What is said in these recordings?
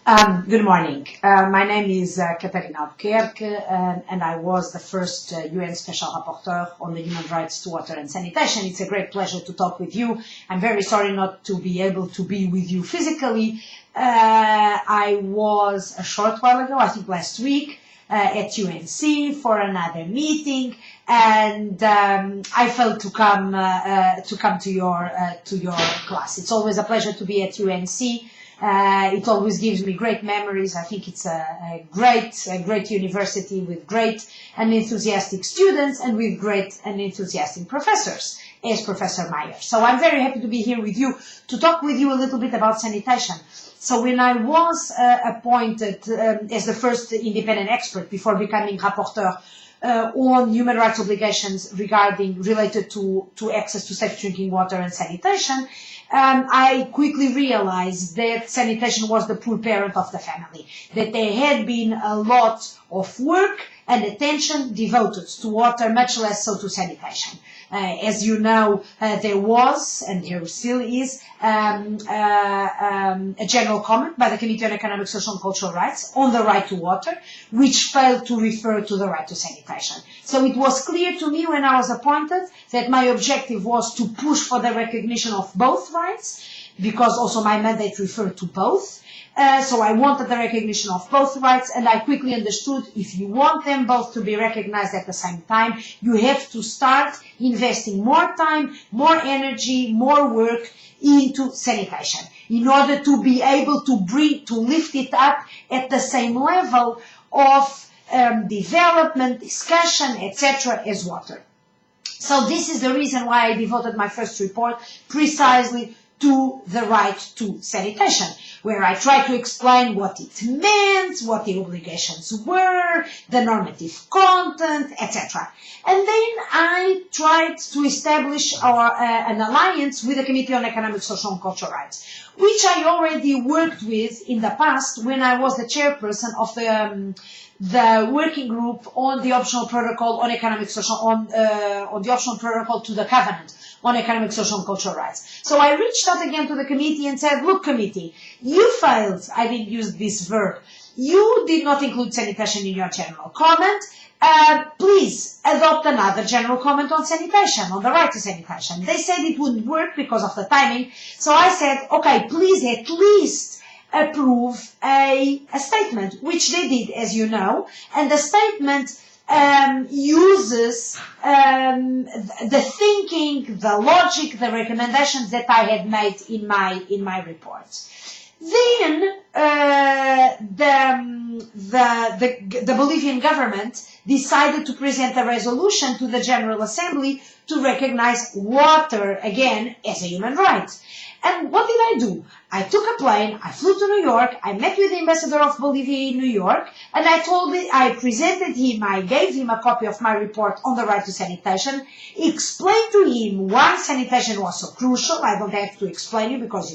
Good morning. My name is Katarina Albuquerque, and I was the first UN Special Rapporteur on the human rights to water and sanitation. It's a great pleasure to talk with you. I'm very sorry not to be able to be with you physically. I was a short while ago, I think last week, at UNC for another meeting, and I failed to come to your class. It's always a pleasure to be at UNC. It always gives me great memories. I think it's a great university with great and enthusiastic students and with great and enthusiastic professors, as Professor Meyer. So I'm very happy to be here with you to talk with you a little bit about sanitation. So when I was appointed as the first independent expert before becoming rapporteur on human rights obligations related to access to safe drinking water and sanitation, I quickly realized that sanitation was the poor parent of the family, that there had been a lot of work and attention devoted to water, much less so to sanitation. As you know, there was, and there still is, a general comment by the Committee on Economic, Social and Cultural Rights on the right to water, which failed to refer to the right to sanitation. So it was clear to me when I was appointed that my objective was to push for the recognition of both rights, because also my mandate referred to both. So I wanted the recognition of both rights, and I quickly understood if you want them both to be recognized at the same time, you have to start investing more time, more energy, more work into sanitation in order to be able to lift it up at the same level of development, discussion, etc. as water. So this is the reason why I devoted my first report precisely to the right to sanitation, where I try to explain what it meant, what the obligations were, the normative content, etc. And then I tried to establish an alliance with the Committee on Economic, Social and Cultural Rights, which I already worked with in the past when I was the chairperson of the working group on the optional protocol on economic, social, on the optional protocol to the covenant on economic, social and cultural rights. So I reached out again to the committee and said, look committee, you failed, I didn't use this verb, you did not include sanitation in your general comment, please adopt another general comment on sanitation, on the right to sanitation. They said it wouldn't work because of the timing, so I said, okay, please at least approve a statement, which they did, as you know, and the statement uses the thinking, the logic, the recommendations that I had made in my reports. Then the Bolivian government decided to present a resolution to the General Assembly to recognize water again as a human right. And what did I do? I took a plane, I flew to New York, I met with the ambassador of Bolivia in New York, and I presented him, I gave him a copy of my report on the right to sanitation, explained to him why sanitation was so crucial. I don't have to explain you because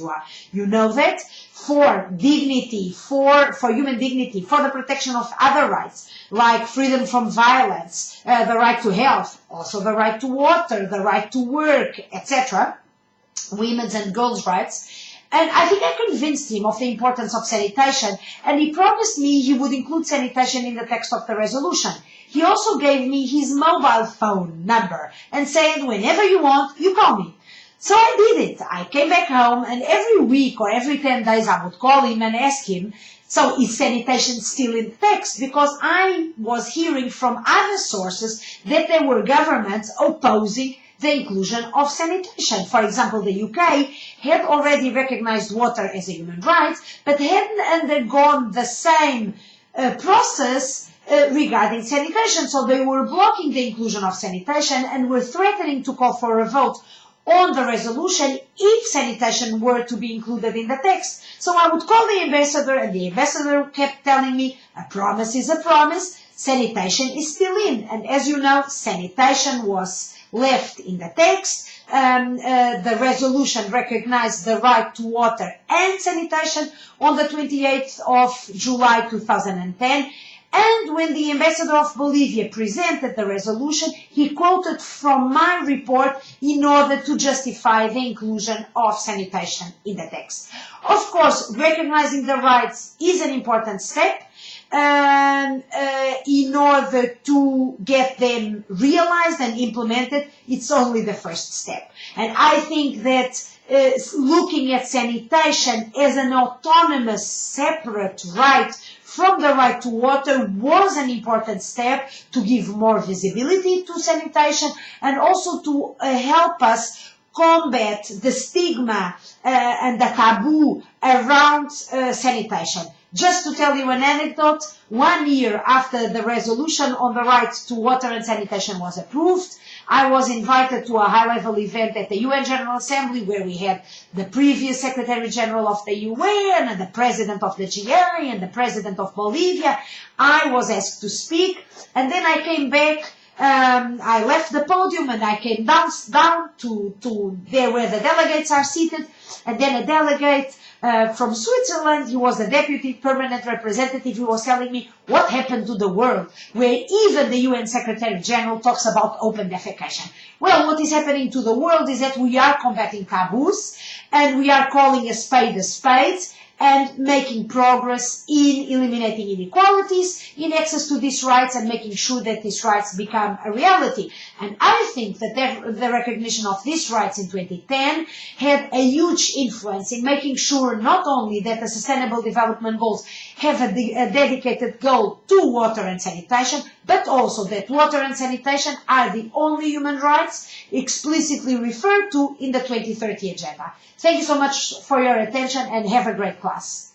you know that, for dignity, for human dignity, for the protection of other rights, like freedom from violence, the right to health, also the right to water, the right to work, etc., women's and girls' rights. And I think I convinced him of the importance of sanitation, and he promised me he would include sanitation in the text of the resolution. He also gave me his mobile phone number and said, whenever you want, you call me. So I did it. I came back home, and every week or every 10 days I would call him and ask him, so is sanitation still in the text? Because I was hearing from other sources that there were governments opposing the inclusion of sanitation. For example, the UK had already recognized water as a human right, but hadn't undergone the same process regarding sanitation. So they were blocking the inclusion of sanitation and were threatening to call for a vote on the resolution if sanitation were to be included in the text. So I would call the ambassador, and the ambassador kept telling me, a promise is a promise, sanitation is still in. And as you know, sanitation was left in the text. The resolution recognized the right to water and sanitation on the 28th of July 2010. And when the ambassador of Bolivia presented the resolution, he quoted from my report in order to justify the inclusion of sanitation in the text. Of course, recognizing the rights is an important step in order to get them realized and implemented. It's only the first step. And I think that looking at sanitation as an autonomous, separate right from the right to water was an important step to give more visibility to sanitation and also to help us combat the stigma and the taboo around sanitation. Just to tell you an anecdote, 1 year after the resolution on the right to water and sanitation was approved, I was invited to a high-level event at the UN General Assembly where we had the previous Secretary General of the UN and the President of the GA and the President of Bolivia. I was asked to speak, and then I came back. I left the podium and I came down to there where the delegates are seated, and then a delegate from Switzerland, he was the deputy permanent representative, he was telling me what happened to the world, where even the UN Secretary General talks about open defecation. Well, what is happening to the world is that we are combating taboos, and we are calling a spade, and making progress in eliminating inequalities, in access to these rights, and making sure that these rights become a reality. And I think that the recognition of these rights in 2010 had a huge influence in making sure not only that the Sustainable Development Goals have a dedicated goal to water and sanitation, but also that water and sanitation are the only human rights explicitly referred to in the 2030 Agenda. Thank you so much for your attention and have a great class.